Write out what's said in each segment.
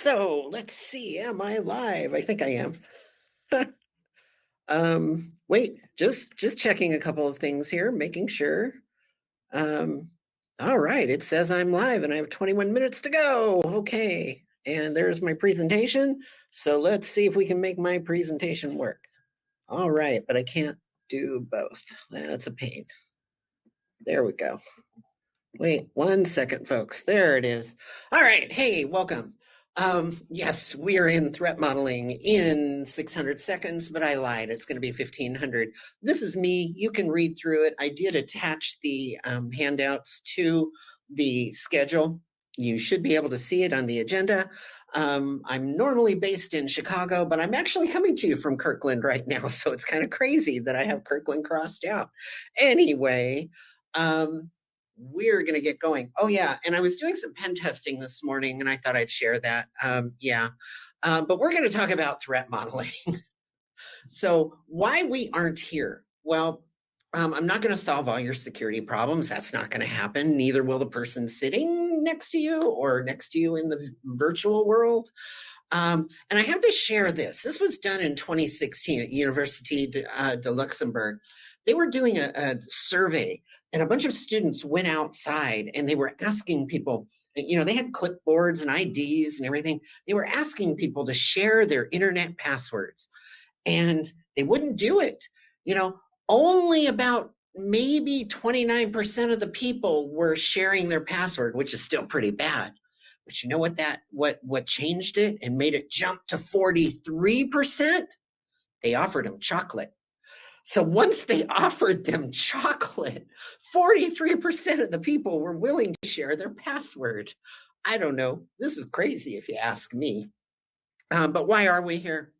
So let's see. Am I live? I think I am. Wait, just checking a couple of things here, making sure. Um, all right, it says I'm live and I have 21 minutes to go. Okay, and there's my presentation. So let's see if we can make my presentation work. All right, but I can't do both. That's a pain. There we go. Wait 1 second, folks. There it is. All right. Hey, welcome. Yes, we are in threat modeling in 600 seconds, but I lied. It's going to be 1500. This is me. You can read through it. I did attach the handouts to the schedule. You should be able to see it on the agenda. I'm normally based in Chicago, but I'm actually coming to you from Kirkland right now. So it's kind of crazy that I have Kirkland crossed out. Anyway, we're going to get going. Oh, yeah. And I was doing some pen testing this morning, and I thought I'd share that. But we're going to talk about threat modeling. So why we aren't here? Well, I'm not going to solve all your security problems. That's not going to happen. Neither will the person sitting next to you or next to you in the virtual world. And I have to share this. This was done in 2016 at University de Luxembourg. They were doing a survey, and a bunch of students went outside and they were asking people, they had clipboards and IDs and everything. They were asking people to share their internet passwords, and they wouldn't do it. Only about maybe 29% of the people were sharing their password, which is still pretty bad. But you know what changed it and made it jump to 43%? They offered them chocolate. So once they offered them chocolate, 43% of the people were willing to share their password. I don't know. This is crazy if you ask me. But why are we here?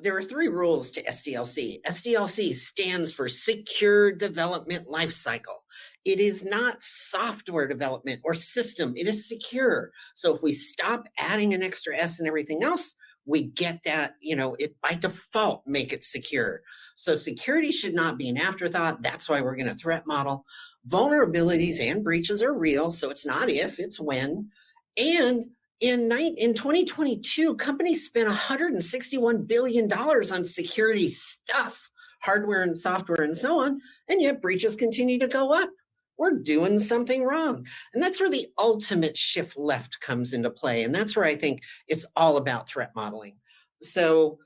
There are 3 rules to SDLC. SDLC stands for Secure Development Lifecycle. It is not software development or system. It is secure. So if we stop adding an extra S and everything else, we get that, it by default make it secure. So security should not be an afterthought. That's why we're going to threat model. Vulnerabilities and breaches are real. So it's not if, it's when. And in 2022, companies spent $161 billion on security stuff, hardware and software and so on, and yet breaches continue to go up. We're doing something wrong. And that's where the ultimate shift left comes into play. And that's where I think it's all about threat modeling. So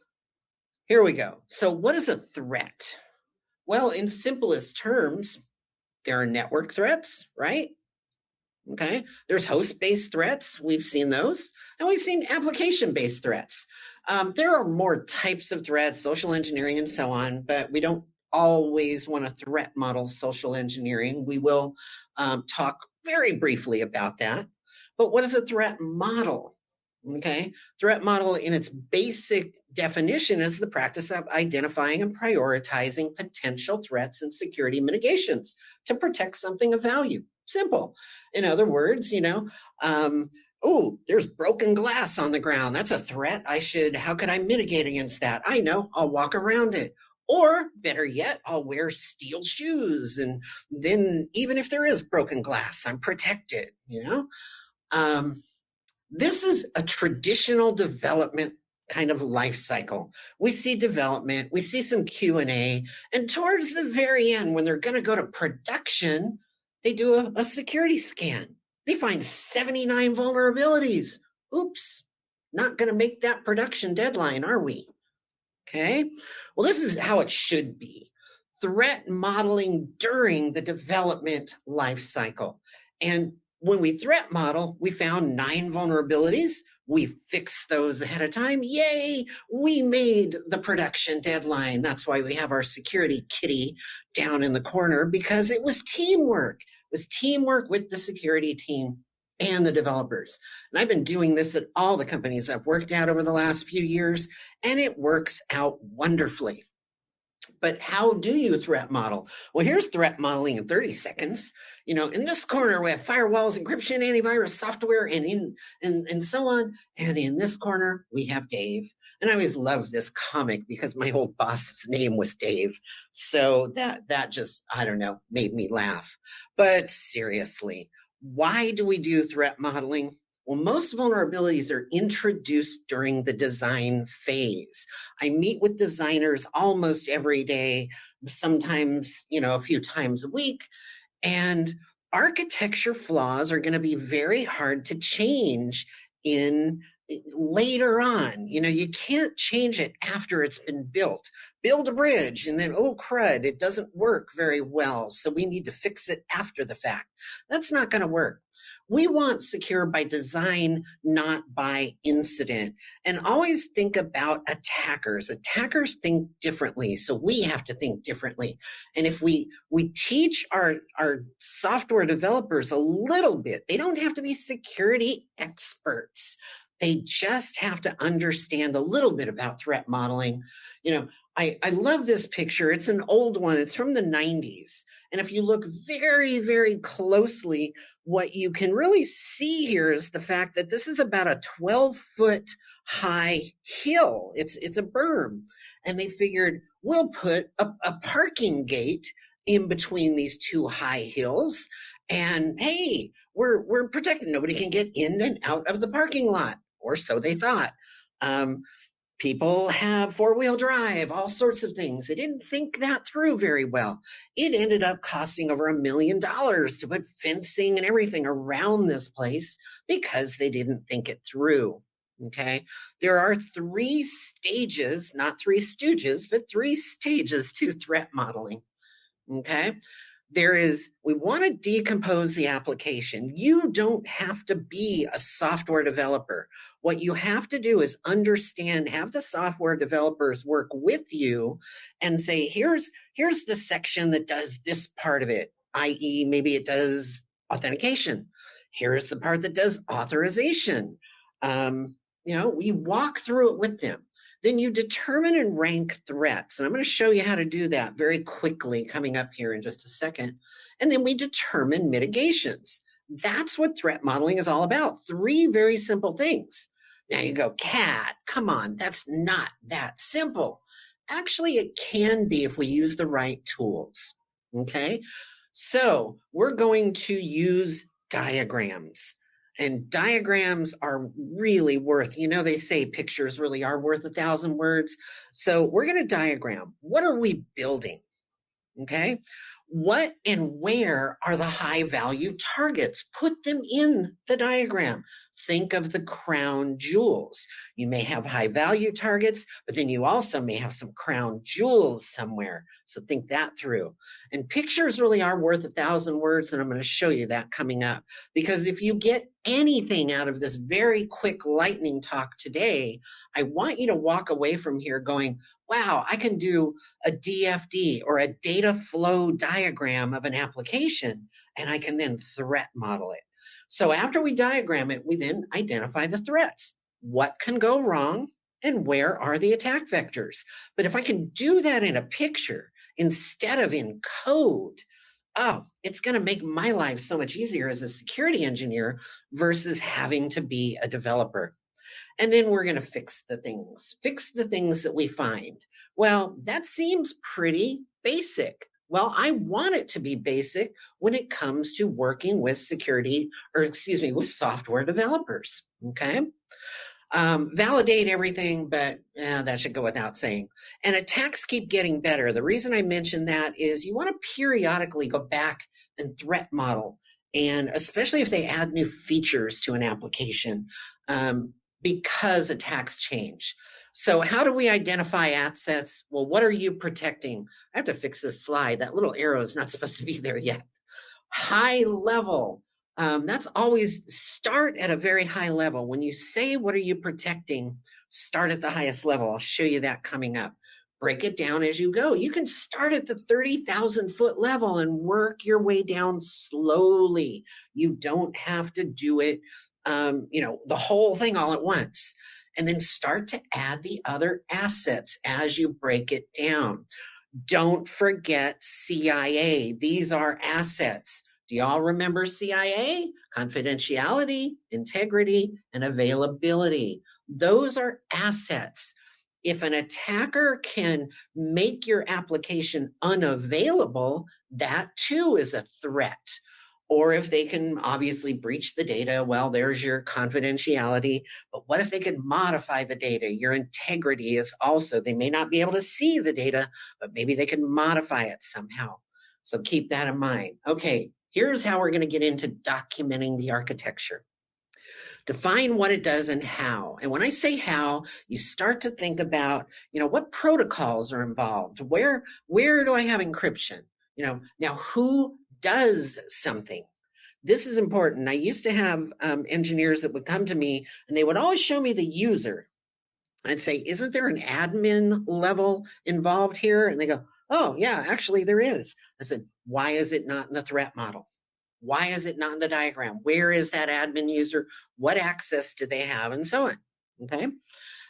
here we go. So what is a threat? Well, in simplest terms, there are network threats, right? Okay, there's host-based threats. We've seen those. And we've seen application-based threats. There are more types of threats, social engineering and so on, but we don't always want to threat model social engineering. We will talk very briefly about that. But what is a threat model? Okay, threat model in its basic definition is the practice of identifying and prioritizing potential threats and security mitigations to protect something of value. Simple. In other words, oh, there's broken glass on the ground. That's a threat. How could I mitigate against that? I know, I'll walk around it. Or better yet, I'll wear steel shoes. And then even if there is broken glass, I'm protected, This is a traditional development kind of life cycle. We see development, we see some Q&A, and towards the very end, when they're going to go to production, they do a security scan. They find 79 vulnerabilities. Oops, not going to make that production deadline, are we? Okay, well, this is how it should be. Threat modeling during the development life cycle. And when we threat model, we found 9 vulnerabilities. We fixed those ahead of time. Yay, we made the production deadline. That's why we have our security kitty down in the corner, because it was teamwork. It was teamwork with the security team and the developers. And I've been doing this at all the companies I've worked at over the last few years, and it works out wonderfully. But how do you threat model? Well, here's threat modeling in 30 seconds. In this corner, we have firewalls, encryption, antivirus software, and so on. And in this corner, we have Dave. And I always loved this comic because my old boss's name was Dave. So that just, I don't know, made me laugh. But seriously, why do we do threat modeling? Well, most vulnerabilities are introduced during the design phase. I meet with designers almost every day, sometimes, a few times a week, and architecture flaws are going to be very hard to change in later on. You can't change it after it's been built. Build a bridge and then, oh crud, it doesn't work very well. So we need to fix it after the fact. That's not going to work. We want secure by design, not by incident. And always think about attackers. Attackers think differently, so we have to think differently. And if we teach our software developers a little bit, they don't have to be security experts. They just have to understand a little bit about threat modeling. I love this picture. It's an old one. It's from the 90s. And if you look very, very closely, what you can really see here is the fact that this is about a 12-foot high hill. It's a berm. And they figured, we'll put a parking gate in between these two high hills. And hey, we're protected. Nobody can get in and out of the parking lot, or so they thought. People have four-wheel drive, all sorts of things. They didn't think that through very well. It ended up costing over $1 million to put fencing and everything around this place because they didn't think it through. Okay. There are 3 stages, not 3 stooges, but 3 stages to threat modeling. Okay. We want to decompose the application. You don't have to be a software developer. What you have to do is understand, have the software developers work with you and say, here's the section that does this part of it, i.e., maybe it does authentication. Here's the part that does authorization. We walk through it with them. Then you determine and rank threats. And I'm going to show you how to do that very quickly coming up here in just a second. And then we determine mitigations. That's what threat modeling is all about. 3 very simple things. Now you go, Kat, come on, that's not that simple. Actually, it can be if we use the right tools. Okay, so we're going to use diagrams. And diagrams are really worth, they say pictures really are worth 1,000 words. So we're going to diagram. What are we building? Okay. What and where are the high value targets? Put them in the diagram. Think of the crown jewels. You may have high value targets, but then you also may have some crown jewels somewhere. So think that through. And pictures really are worth 1,000 words, and I'm going to show you that coming up. Because if you get anything out of this very quick lightning talk today, I want you to walk away from here going, wow, I can do a DFD or a data flow diagram of an application, and I can then threat model it. So after we diagram it, we then identify the threats. What can go wrong and where are the attack vectors? But if I can do that in a picture instead of in code, it's going to make my life so much easier as a security engineer versus having to be a developer. And then we're going to fix the things that we find. Well, that seems pretty basic. Well, I want it to be basic when it comes to working with with software developers. Okay. Validate everything, but that should go without saying. And attacks keep getting better. The reason I mention that is you want to periodically go back and threat model, and especially if they add new features to an application, because attacks change. So how do we identify assets? Well, what are you protecting? I have to fix this slide. That little arrow is not supposed to be there yet. High level. That's always start at a very high level. When you say, what are you protecting? Start at the highest level. I'll show you that coming up. Break it down as you go. You can start at the 30,000 foot level and work your way down slowly. You don't have to do it, the whole thing all at once. And then start to add the other assets as you break it down. Don't forget CIA. These are assets. Do y'all remember CIA? Confidentiality, integrity, and availability. Those are assets. If an attacker can make your application unavailable, that too is a threat. Or if they can obviously breach the data, well, there's your confidentiality. But what if they could modify the data? Your integrity is also, they may not be able to see the data, but maybe they can modify it somehow. So keep that in mind. Okay, here's how we're going to get into documenting the architecture. Define what it does and how. And when I say how, you start to think about, what protocols are involved? Where do I have encryption? Now who does something? This is important. I used to have engineers that would come to me and they would always show me the user. I'd say, isn't there an admin level involved here? And they go, oh, yeah, actually there is. I said, why is it not in the threat model? Why is it not in the diagram? Where is that admin user? What access do they have? And so on. Okay. And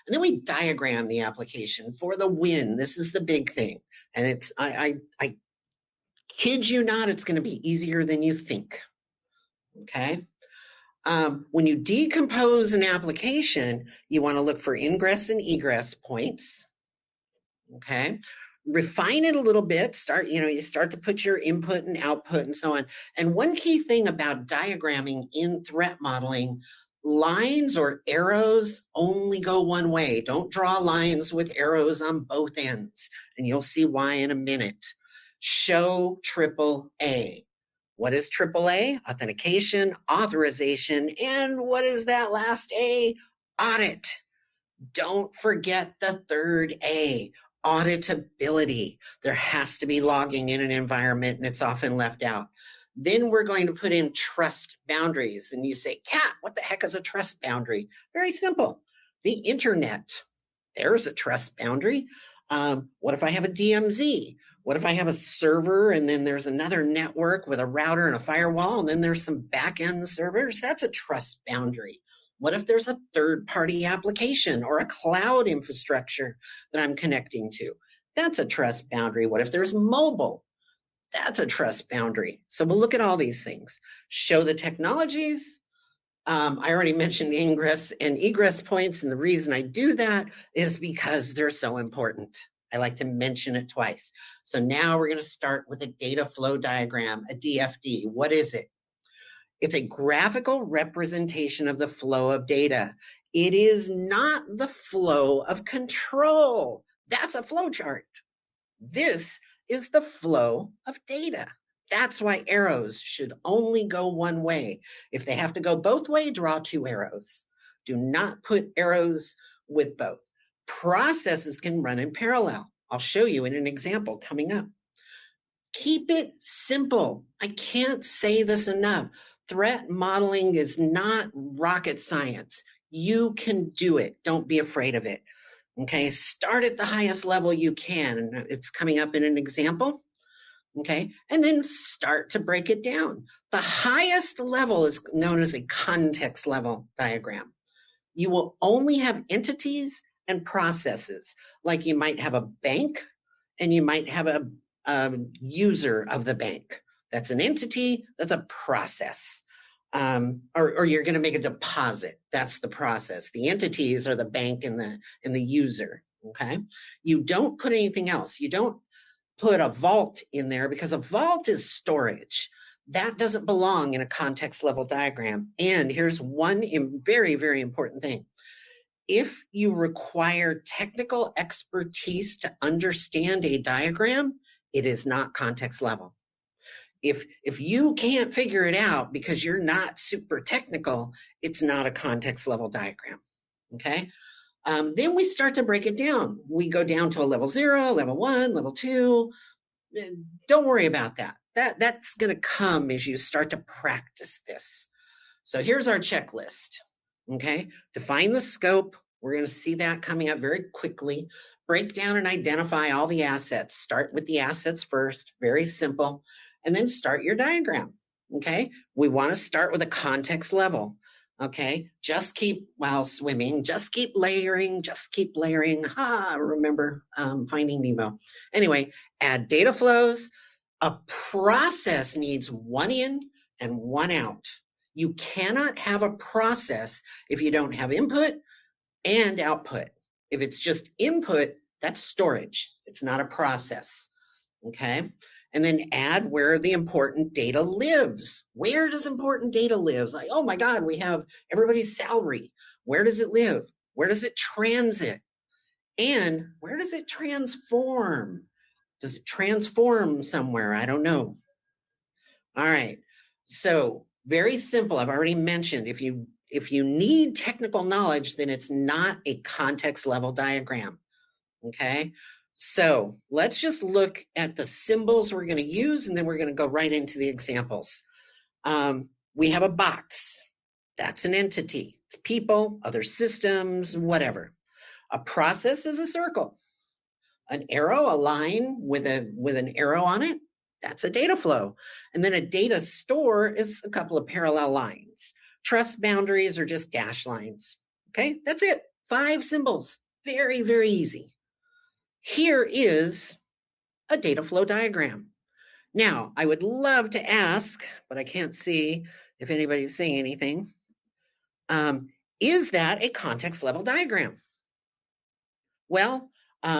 then we diagram the application for the win. This is the big thing. And it's, I kid you not, it's going to be easier than you think. Okay. When you decompose an application, you want to look for ingress and egress points. Okay. Refine it a little bit. You start to put your input and output and so on. And one key thing about diagramming in threat modeling, lines or arrows only go one way. Don't draw lines with arrows on both ends. And you'll see why in a minute. Show AAA. What is AAA? Authentication, authorization, and what is that last A? Audit. Don't forget the third A, auditability. There has to be logging in an environment, and it's often left out. Then we're going to put in trust boundaries. And you say, Kat, what the heck is a trust boundary? Very simple. The internet, there's a trust boundary. What if I have a DMZ? What if I have a server and then there's another network with a router and a firewall and then there's some back-end servers? That's a trust boundary. What if there's a third-party application or a cloud infrastructure that I'm connecting to? That's a trust boundary. What if there's mobile? That's a trust boundary. So we'll look at all these things. Show the technologies. I already mentioned ingress and egress points, and the reason I do that is because they're so important. I like to mention it twice. So now we're going to start with a data flow diagram, a DFD. What is it? It's a graphical representation of the flow of data. It is not the flow of control. That's a flow chart. This is the flow of data. That's why arrows should only go one way. If they have to go both ways, draw two arrows. Do not put arrows with both. Processes can run in parallel. I'll show you in an example coming up. Keep it simple. I can't say this enough. Threat modeling is not rocket science. You can do it. Don't be afraid of it. Okay, start at the highest level you can. And it's coming up in an example. Okay, and then start to break it down. The highest level is known as a context level diagram. You will only have entities and processes. Like you might have a bank and you might have a user of the bank. That's an entity, that's a process. Or you're going to make a deposit. That's the process. The entities are the bank and the user. Okay, you don't put anything else. You don't put a vault in there because a vault is storage. That doesn't belong in a context level diagram. And here's one very, very important thing. If you require technical expertise to understand a diagram, it is not context level. If you can't figure it out because you're not super technical, it's not a context level diagram. Okay. Then we start to break it down. We go down to a level 0, level 1, level 2. Don't worry about that. That's going to come as you start to practice this. So here's our checklist. Okay. Define the scope. We're going to see that coming up very quickly. Break down and identify all the assets. Start with the assets first. Very simple. And then start your diagram. Okay. We want to start with a context level. Okay, just keep, while swimming, just keep layering, remember Finding Nemo. Anyway, add data flows. A process needs one in and one out. You cannot have a process if you don't have input and output. If it's just input, that's storage. It's not a process. Okay, and then add where the important data lives. Where does important data live? Like, oh my God, we have everybody's salary. Where does it live? Where does it transit? And where does it transform? Does it transform somewhere? I don't know. All right. So very simple. I've already mentioned if you need technical knowledge, then it's not a context level diagram. Okay. So let's just look at the symbols we're going to use, and then we're going to go right into the examples. We have a box. That's an entity. It's people, other systems, whatever. A process is a circle. An arrow, a line with an arrow on it, that's a data flow. And then a data store is a couple of parallel lines. Trust boundaries are just dash lines. Okay, that's it. 5 symbols. Very, very easy. Here is a data flow diagram. Now, I would love to ask, but I can't see if anybody's saying anything. Is that a context level diagram? Well,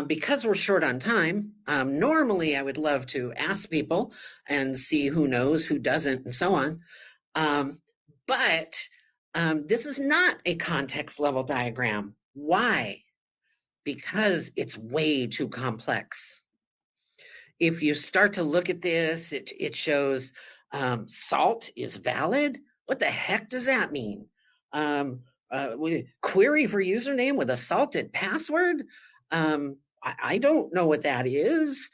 because we're short on time, normally I would love to ask people and see who knows, who doesn't, and so on. But this is not a context level diagram. Why? Because it's way too complex. If you start to look at this, it shows salt is valid. What the heck does that mean? Query for username with a salted password. I don't know what that is.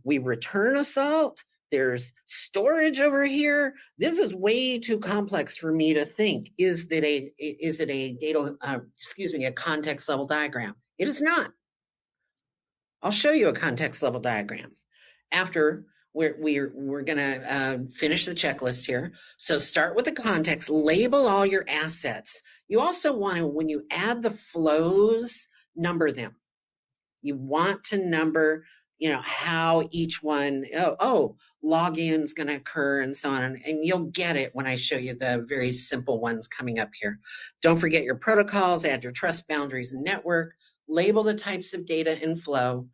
We return a salt. There's storage over here. This is way too complex for me to think. Is it a data? A context level diagram? It is not. I'll show you a context level diagram after we're going to finish the checklist here. So start with the context, label all your assets. You also want to, when you add the flows, number them. You want to number, how each one, login is going to occur and so on. And you'll get it when I show you the very simple ones coming up here. Don't forget your protocols, add your trust boundaries and network, label the types of data and flow,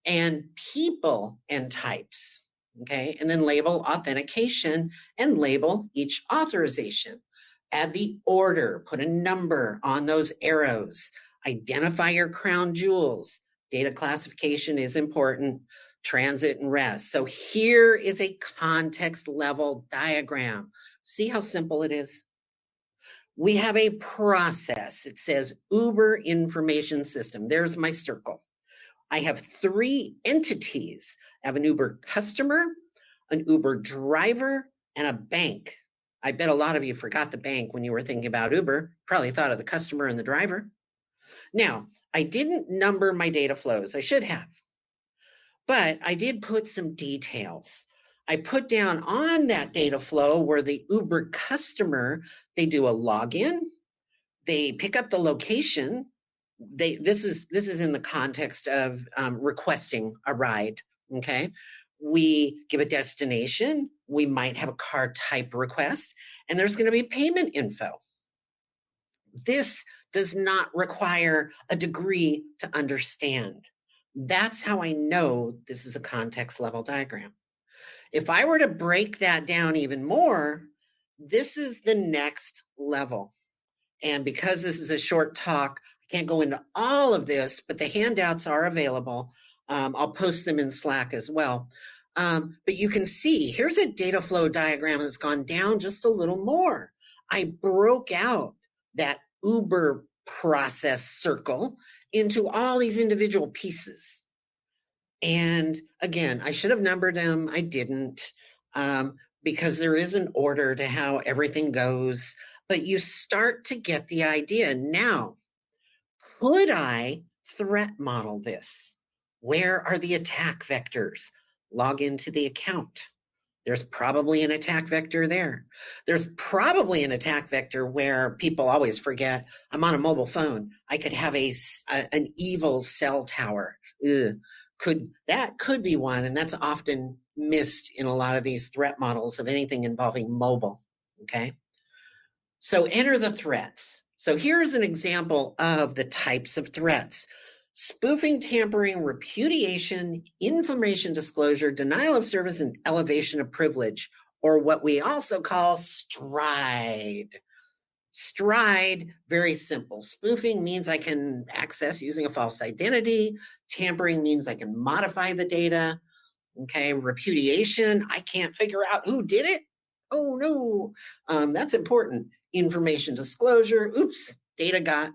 and people and types, okay? And then label authentication and label each authorization. Add the order, put a number on those arrows, identify your crown jewels. Data classification is important, transit and rest. So here is a context level diagram. See how simple it is? We have a process. It says Uber information system. There's my circle. I have 3 entities. I have an Uber customer, an Uber driver, and a bank. I bet a lot of you forgot the bank when you were thinking about Uber. Probably thought of the customer and the driver. Now, I didn't number my data flows. I should have. But I did put some details. I put down on that data flow where the Uber customer, they do a login, they pick up the location. This is in the context of requesting a ride, okay? We give a destination, we might have a car type request, and there's going to be payment info. This does not require a degree to understand. That's how I know this is a context level diagram. If I were to break that down even more, this is the next level. And because this is a short talk, I can't go into all of this, but the handouts are available. I'll post them in Slack as well. But you can see, here's a data flow diagram that's gone down just a little more. I broke out that Uber process circle into all these individual pieces. And again, I should have numbered them. I didn't, because there is an order to how everything goes. But you start to get the idea. Now, could I threat model this? Where are the attack vectors? Log into the account. There's probably an attack vector there. There's probably an attack vector where people always forget, I'm on a mobile phone. I could have an evil cell tower. That could be one, and that's often missed in a lot of these threat models of anything involving mobile, okay? So enter the threats. So here's an example of the types of threats. spoofing, tampering, repudiation, information disclosure, denial of service, and elevation of privilege, or what we also call stride. Stride, very simple. Spoofing means I can access using a false identity. Tampering means I can modify the data. Okay, repudiation, I can't figure out who did it. Oh no, that's important. Information disclosure, oops, data got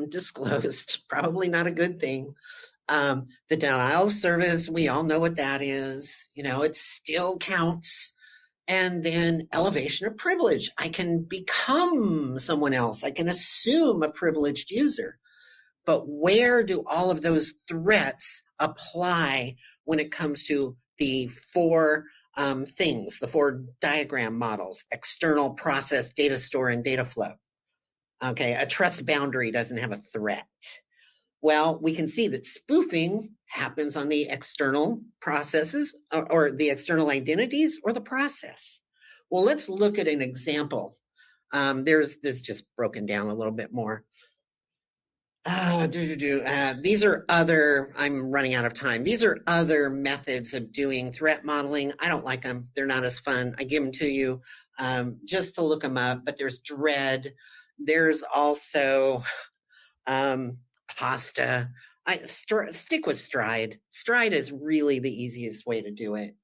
disclosed. Probably not a good thing. The denial of service, we all know what that is. You know, it still counts. And then elevation of privilege. I can become someone else. I can assume a privileged user. But where do all of those threats apply when it comes to the four things, the four diagram models: external, process, data store, and data flow? Okay, a trust boundary doesn't have a threat. Well, we can see that spoofing happens on the external processes or the external identities or the process. Well, let's look at an example. There's this just broken down a little bit more. These are other, I'm running out of time. These are other methods of doing threat modeling. I don't like them. They're not as fun. I give them to you just to look them up, but there's Dread. There's also Pasta. Stick with Stride. Stride is really the easiest way to do it.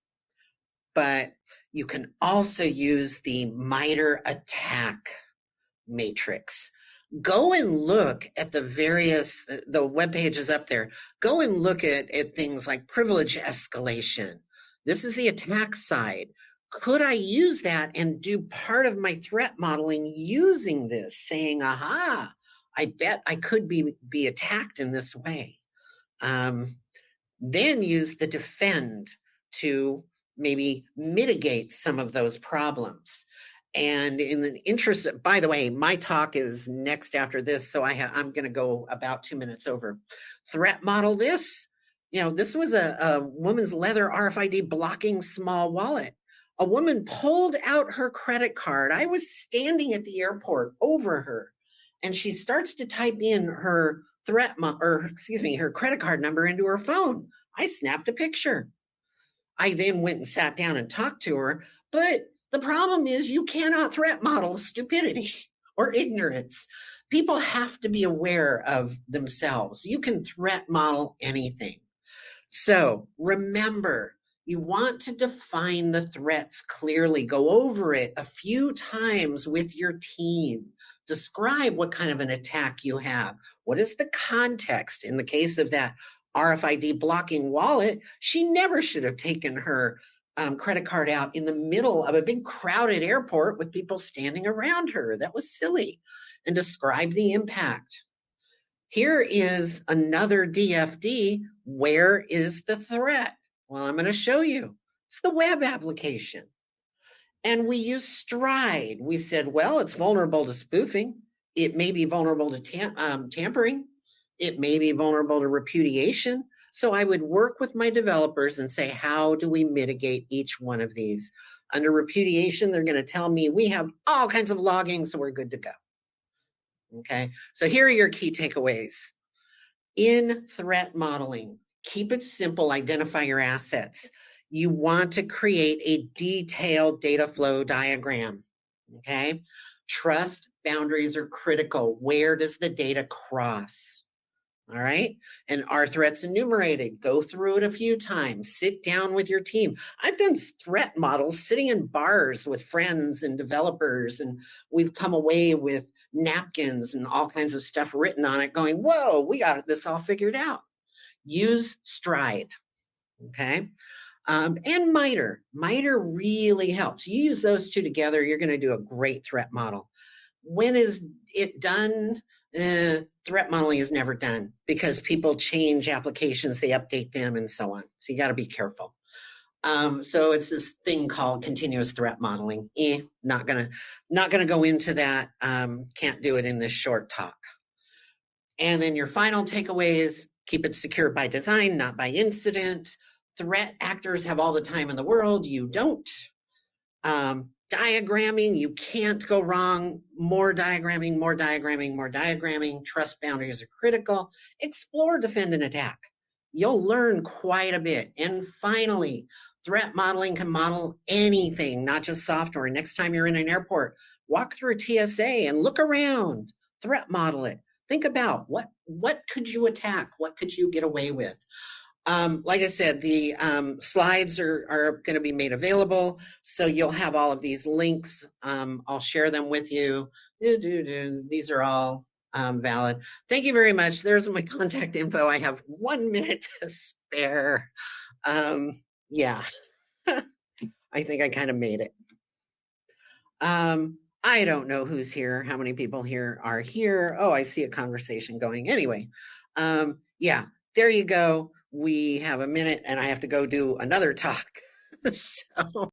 But you can also use the MITRE attack matrix. Go and look at the various, the web pages up there. Go and look at things like privilege escalation. This is the attack side. Could I use that and do part of my threat modeling using this, saying, aha, I bet I could be attacked in this way. Then use the defend to maybe mitigate some of those problems. And in the interest of, by the way, my talk is next after this, so I'm going to go about 2 minutes over. Threat model this. You know, this was a woman's leather RFID blocking small wallet. A woman pulled out her credit card. I was standing at the airport over her, and she starts to type in her her credit card number into her phone. I snapped a picture. I then went and sat down and talked to her, but the problem is you cannot threat model stupidity or ignorance. People have to be aware of themselves. You can threat model anything. So remember, you want to define the threats clearly. Go over it a few times with your team. Describe what kind of an attack you have. What is the context? In the case of that RFID blocking wallet, she never should have taken her credit card out in the middle of a big crowded airport with people standing around her. That was silly. And describe the impact. Here is another DFD. Where is the threat? Well, I'm going to show you. It's the web application. And we use Stride. We said, well, it's vulnerable to spoofing. It may be vulnerable to tampering. It may be vulnerable to repudiation. So I would work with my developers and say, how do we mitigate each one of these? Under repudiation, they're going to tell me we have all kinds of logging, so we're good to go. Okay, so here are your key takeaways. In threat modeling, keep it simple, identify your assets. You want to create a detailed data flow diagram, okay? Trust boundaries are critical. Where does the data cross? All right, and are threats enumerated? Go through it a few times. Sit down with your team. I've done threat models sitting in bars with friends and developers, and we've come away with napkins and all kinds of stuff written on it going, whoa, we got this all figured out. Use Stride, okay? And MITRE. MITRE really helps. You use those two together, you're going to do a great threat model. When is it done? Threat modeling is never done because people change applications, they update them and so on. So you got to be careful. So it's this thing called continuous threat modeling. Not gonna go into that. Can't do it in this short talk. And then your final takeaway is keep it secure by design, not by incident. Threat actors have all the time in the world. You don't. Diagramming, you can't go wrong. More diagramming, more diagramming, more diagramming. Trust boundaries are critical. Explore, defend, and attack. You'll learn quite a bit. And finally, threat modeling can model anything, not just software. Next time you're in an airport, walk through a TSA and look around. Threat model it. Think about what could you attack? What could you get away with? Like I said, the slides are going to be made available, so you'll have all of these links. I'll share them with you. These are all valid. Thank you very much. There's my contact info. I have 1 minute to spare. Yeah, I think I kind of made it. I don't know who's here, how many people here are here. Oh, I see a conversation going. Anyway, yeah, there you go. We have a minute and I have to go do another talk. So